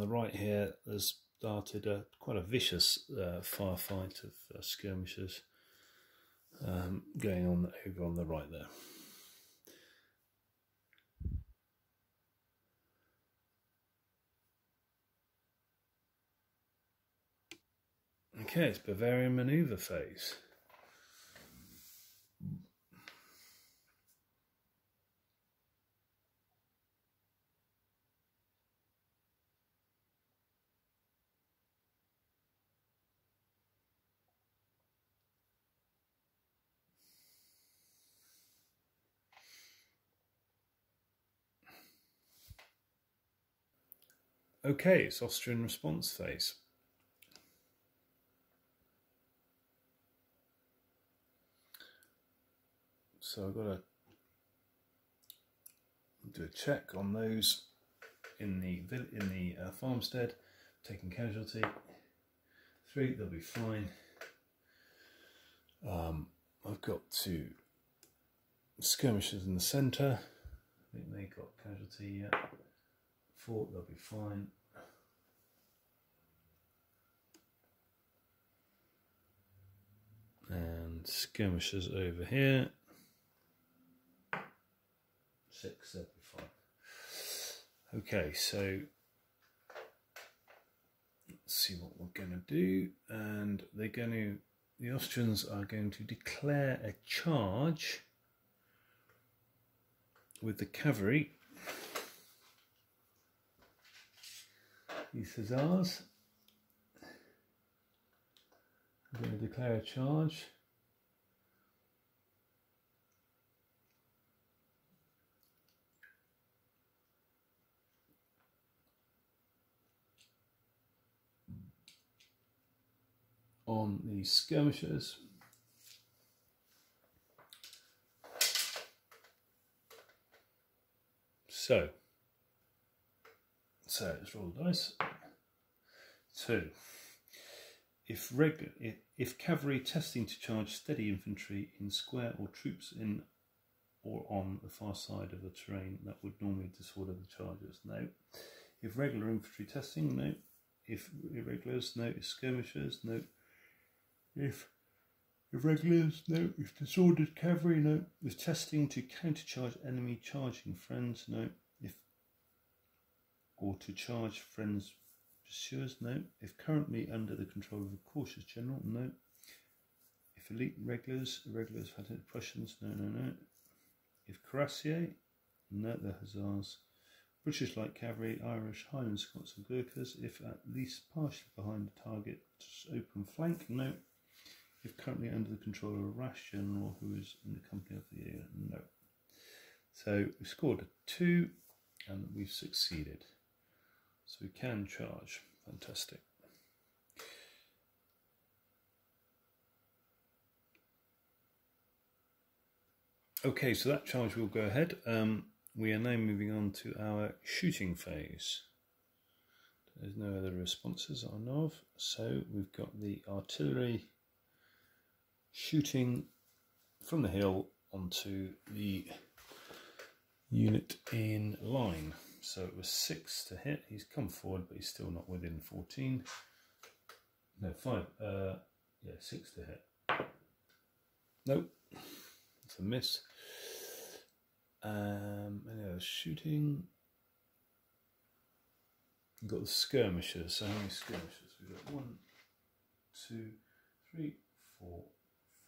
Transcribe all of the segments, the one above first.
the right here, there's started quite a vicious firefight of skirmishers going on over on the right there. Okay, it's Bavarian manoeuvre phase. Okay, it's Austrian response phase. So I've got to do a check on those in the farmstead, taking casualty. 3, they'll be fine. I've got 2 skirmishers in the centre. I think they got casualty yet. 4, they'll be fine. And skirmishers over here. 6, they'll be fine. Okay, so let's see what we're going to do. And the Austrians are going to declare a charge with the cavalry. These hussars are going to declare a charge. On the skirmishers. So let's roll the dice. 2. If cavalry testing to charge steady infantry in square or troops in or on the far side of the terrain, that would normally disorder the charges. No. If regular infantry testing, no. If irregulars, no. If skirmishers, no. If irregulars, no. If disordered cavalry, no. If testing to countercharge enemy charging friends, no. Or to charge friends pursuers, no. If currently under the control of a cautious general, no. If elite irregulars had Prussians, no. If cuirassiers, no, the hussars. British light cavalry, Irish, Highland Scots and Gurkhas, if at least partially behind the target, open flank, no. If currently under the control of a rash general who is in the company of the year, no. So we've scored a 2 and we've succeeded. So we can charge. Fantastic. Okay, so that charge will go ahead. We are now moving on to our shooting phase. There's no other responses I know of. So we've got the artillery shooting from the hill onto the unit in line. So it was 6 to hit. He's come forward, but he's still not within 14. No, 5. Yeah, 6 to hit. Nope. It's a miss. Any other shooting? We've got the skirmishers. So how many skirmishers? We've got 1, 2, 3, 4,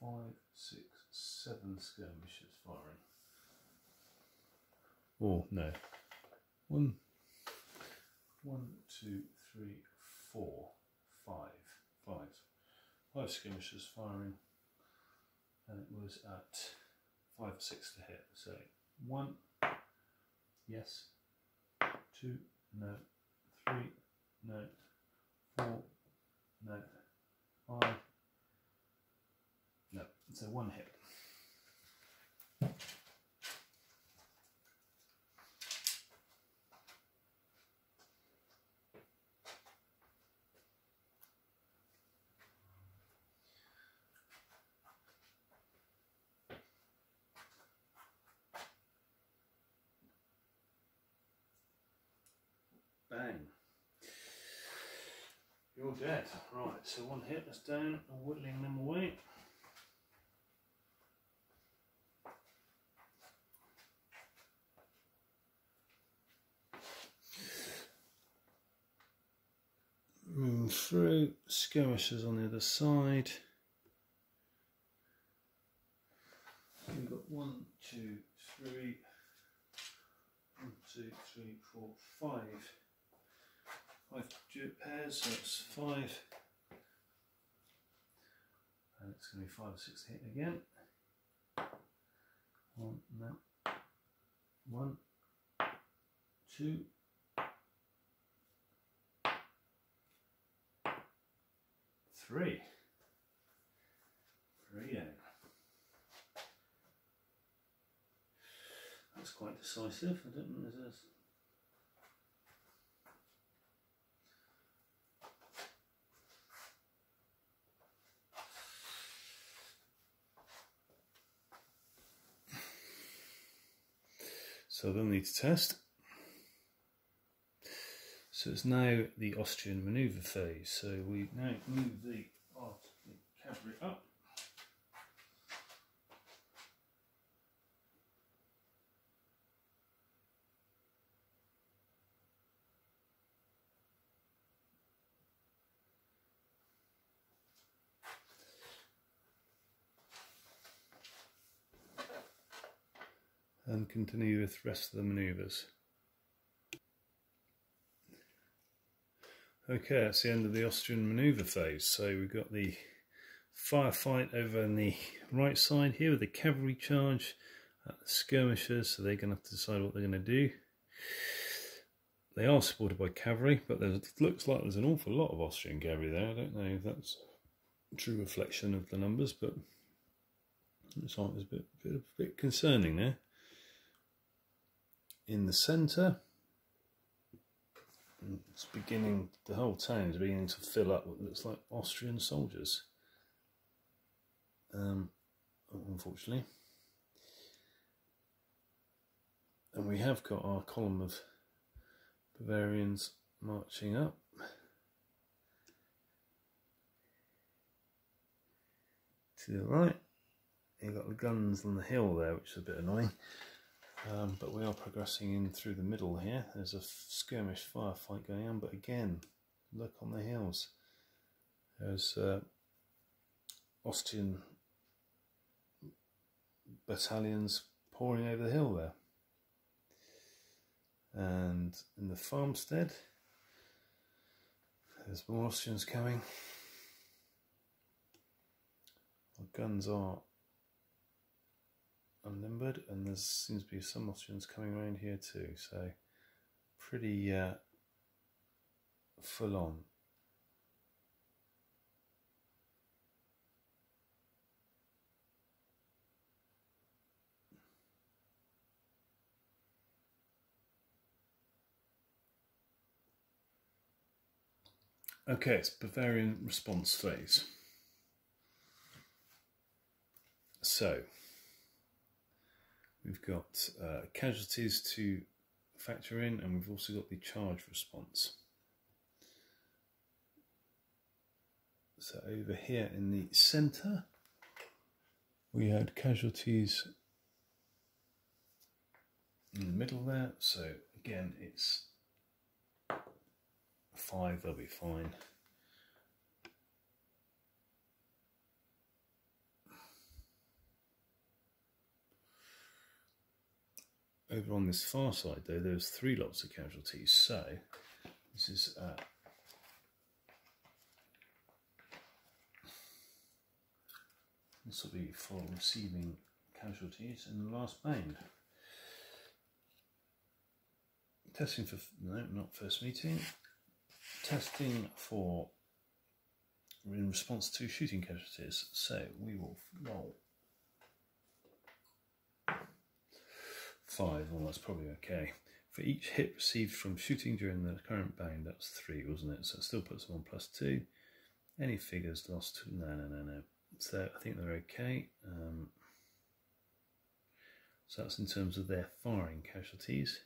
5, 6, 7 skirmishers firing. Oh, no. 1, 2, 3, 4, 5. 5 skirmishers firing. And it was at 5, 6 to hit. So 1, yes. 2, no. 3, no. 4, no. 5, no. So 1 hit. Bang. You're dead. Right, so one hit is down and whittling them away. Moving through, skirmishers on the other side. We've got 1, 2, 3, 1, 2, 3, 4, 5. 5 duet pairs, so that's 5. And it's going to be 5 or 6 to hit again. 1, no. 1, 2. 3. 3 out. That's quite decisive. I don't know if there's. So they'll need to test. So it's now the Austrian manoeuvre phase. So we now move the cavalry up. And continue with the rest of the manoeuvres. Okay, that's the end of the Austrian manoeuvre phase. So we've got the firefight over on the right side here with the cavalry charge at the skirmishers, so they're going to have to decide what they're going to do. They are supported by cavalry, but it looks like there's an awful lot of Austrian cavalry there. I don't know if that's a true reflection of the numbers, but it's like there's a bit concerning there. In the centre, it's beginning, the whole town is beginning to fill up what looks like Austrian soldiers, unfortunately. And we have got our column of Bavarians marching up. To the right, you've got the guns on the hill there, which is a bit annoying. But we are progressing in through the middle here. There's a skirmish firefight going on, but again, look on the hills. There's Austrian battalions pouring over the hill there. And in the farmstead, there's more Austrians coming. Our guns are unlimbered, and there seems to be some Austrians coming around here too, so pretty full on. Okay, it's Bavarian response phase. So we've got casualties to factor in, and we've also got the charge response. So over here in the centre, we had casualties in the middle there. So again, it's 5, they'll be fine. Over on this far side though, there's 3 lots of casualties, so this is this will be for receiving casualties in the last band. Testing for, no, not first meeting. Testing for in response to shooting casualties. So we will roll 5, well that's probably okay. For each hit received from shooting during the current bound, that's 3, wasn't it? So it still puts them on +2. Any figures lost? No. So I think they're okay. So that's in terms of their firing casualties.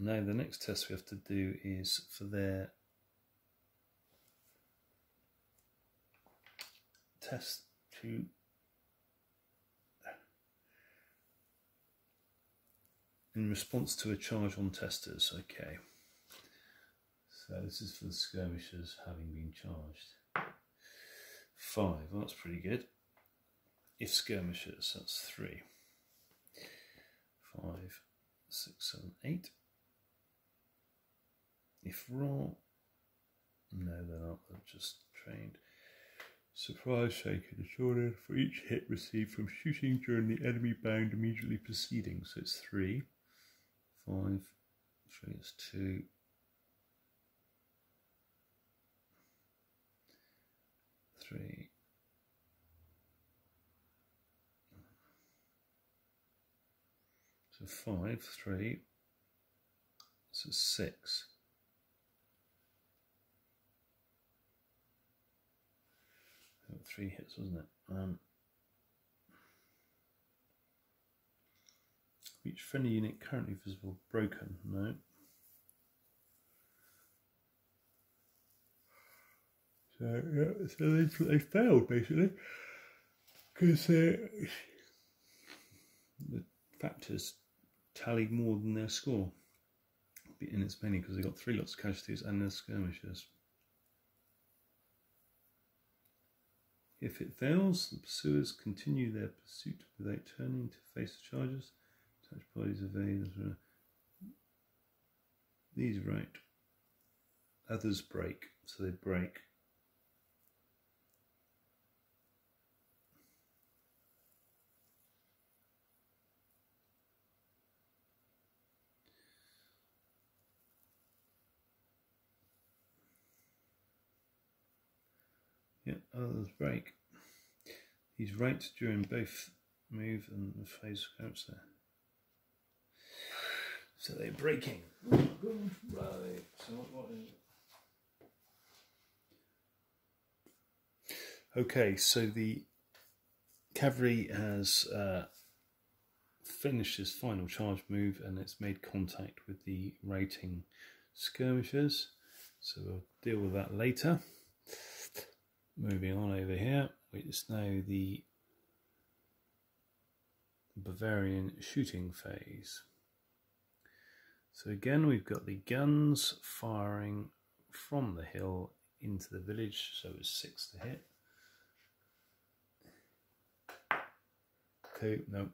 Now the next test we have to do is for their test to in response to a charge on testers. Okay, so this is for the skirmishers having been charged. 5, well, that's pretty good. If skirmishers, that's 3. 5, 6, 7, 8. If raw, no, they're not, they're just trained. Surprise, shaken, and shorted for each hit received from shooting during the enemy bound immediately preceding. So it's 3, 5, 3 is 2, 3, so 5, 3, so 6. Got 3 hits, wasn't it? Each friendly unit currently visible broken. No. So yeah, so they failed basically because the factors tallied more than their score, and it's mainly because they got 3 lots of casualties and their skirmishers. If it fails, the pursuers continue their pursuit without turning to face the charges. Touch bodies evade. These right. Others break, so they break. Yeah, others break. He's right during both move and the phase counts there. So they're breaking. Oh my God, right. So what is it? Okay, so the cavalry has finished his final charge move and it's made contact with the routing skirmishers. So we'll deal with that later. Moving on over here, it's now the Bavarian shooting phase. So again, we've got the guns firing from the hill into the village, so it's 6 to hit. 2, no.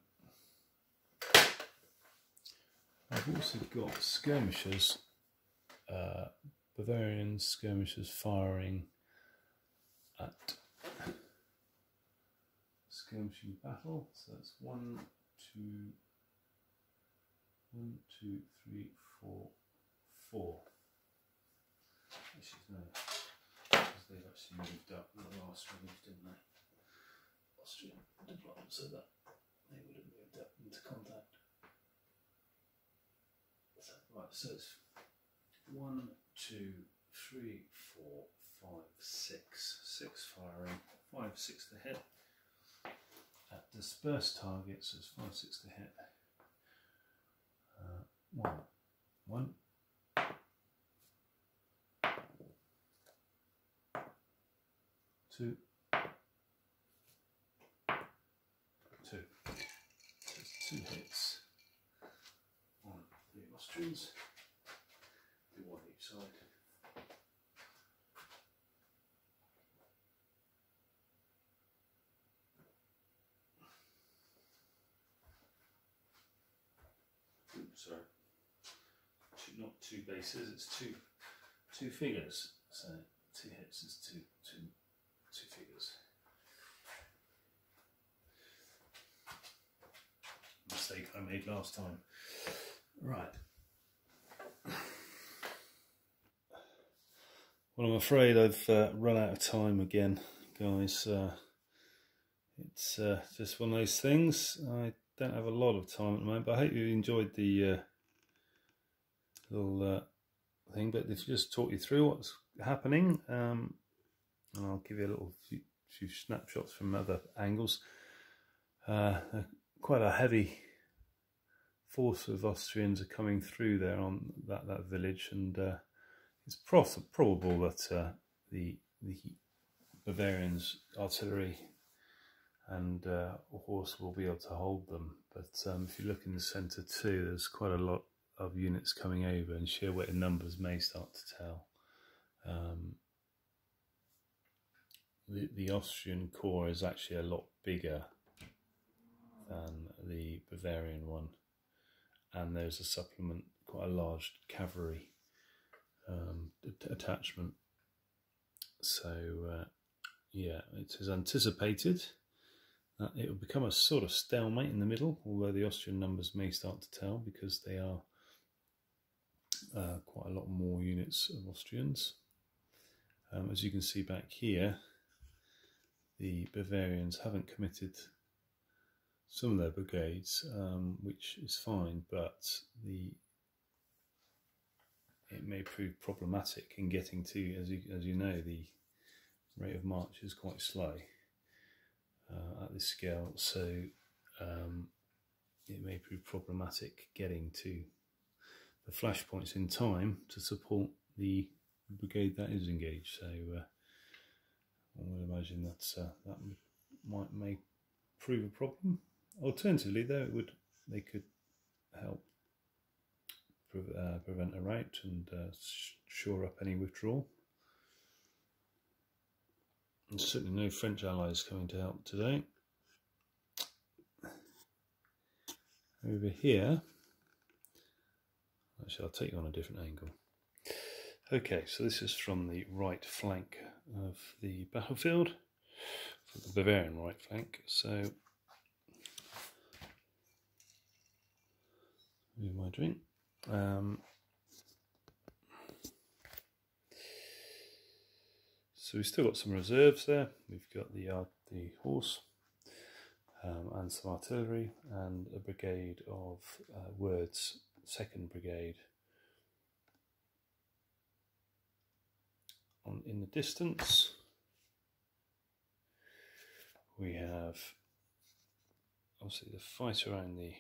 I've also got skirmishers, Bavarian skirmishers firing at skirmishing battle. So that's 1, 2, 3, 4, 4. Actually, no, because they've actually moved up in the last move, didn't they? Austrian deployment, so that they would have moved up into contact. So, right, so it's 1, 2, 3, 4, 5, 6. 6 firing, 5, 6 to hit. At dispersed targets, so it's 5, 6 to hit. 1, 1. 2, 2. So it's 2 hits on the Austrians. Do 1 each side. Sorry, not 2 bases, it's two figures. So 2 hits is two figures. Mistake I made last time. Right. Well, I'm afraid I've run out of time again, guys. It's just one of those things. I don't have a lot of time at the moment, but I hope you enjoyed the little thing. But if just talk you through what's happening, and I'll give you a little few snapshots from other angles. Quite a heavy force of Austrians are coming through there on that village, and it's probable that the Bavarians' artillery and horse will be able to hold them. But if you look in the centre too, there's quite a lot of units coming over, and sheer weight of numbers may start to tell. The Austrian corps is actually a lot bigger than the Bavarian one, and there's a supplement, quite a large cavalry attachment. So yeah, it is anticipated that it will become a sort of stalemate in the middle, although the Austrian numbers may start to tell, because they are quite a lot more units of Austrians. As you can see back here, the Bavarians haven't committed some of their brigades, which is fine, but it may prove problematic in getting to, as you know, the rate of march is quite slow at this scale, so it may prove problematic getting to the flashpoints in time to support the brigade that is engaged. So I would imagine that may prove a problem. Alternatively, though, they could help prevent a rout and shore up any withdrawal. And certainly no French allies coming to help today. Over here, actually I'll take you on a different angle. Okay, so this is from the right flank of the battlefield, the Bavarian right flank. So, move my drink. So we've still got some reserves there. We've got the horse and some artillery, and a brigade of Word's 2nd Brigade in the distance. We have obviously the fight around the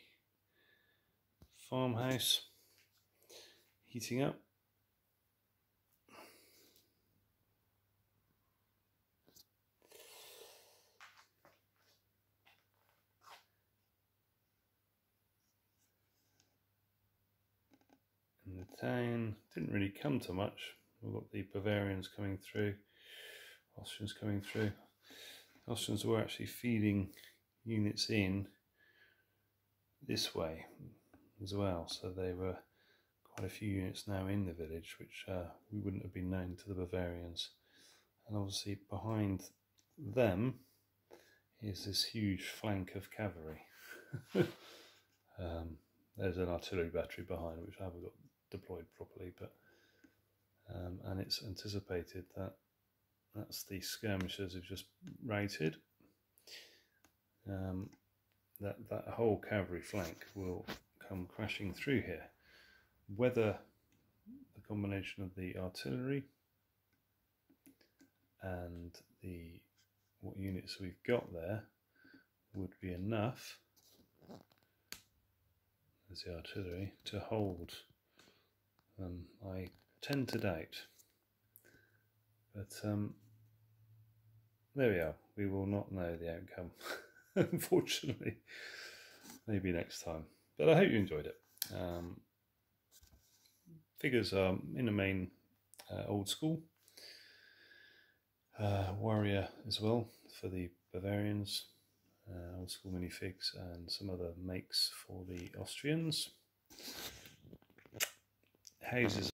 farmhouse heating up. In the town, didn't really come to much. We've got the Bavarians coming through, Austrians coming through. Austrians were actually feeding units in this way as well, so there were quite a few units now in the village, which we wouldn't have been known to the Bavarians. And obviously behind them is this huge flank of cavalry. There's an artillery battery behind, which I haven't got deployed properly, but and it's anticipated that that's the skirmishers who've just routed. That whole cavalry flank will come crashing through here. Whether the combination of the artillery and what units we've got there would be enough as the artillery to hold, I tend to doubt. But there we are. We will not know the outcome, unfortunately. Maybe next time. But I hope you enjoyed it. Figures are in the main old school. Warrior as well for the Bavarians. Old school minifigs, and some other makes for the Austrians. Houses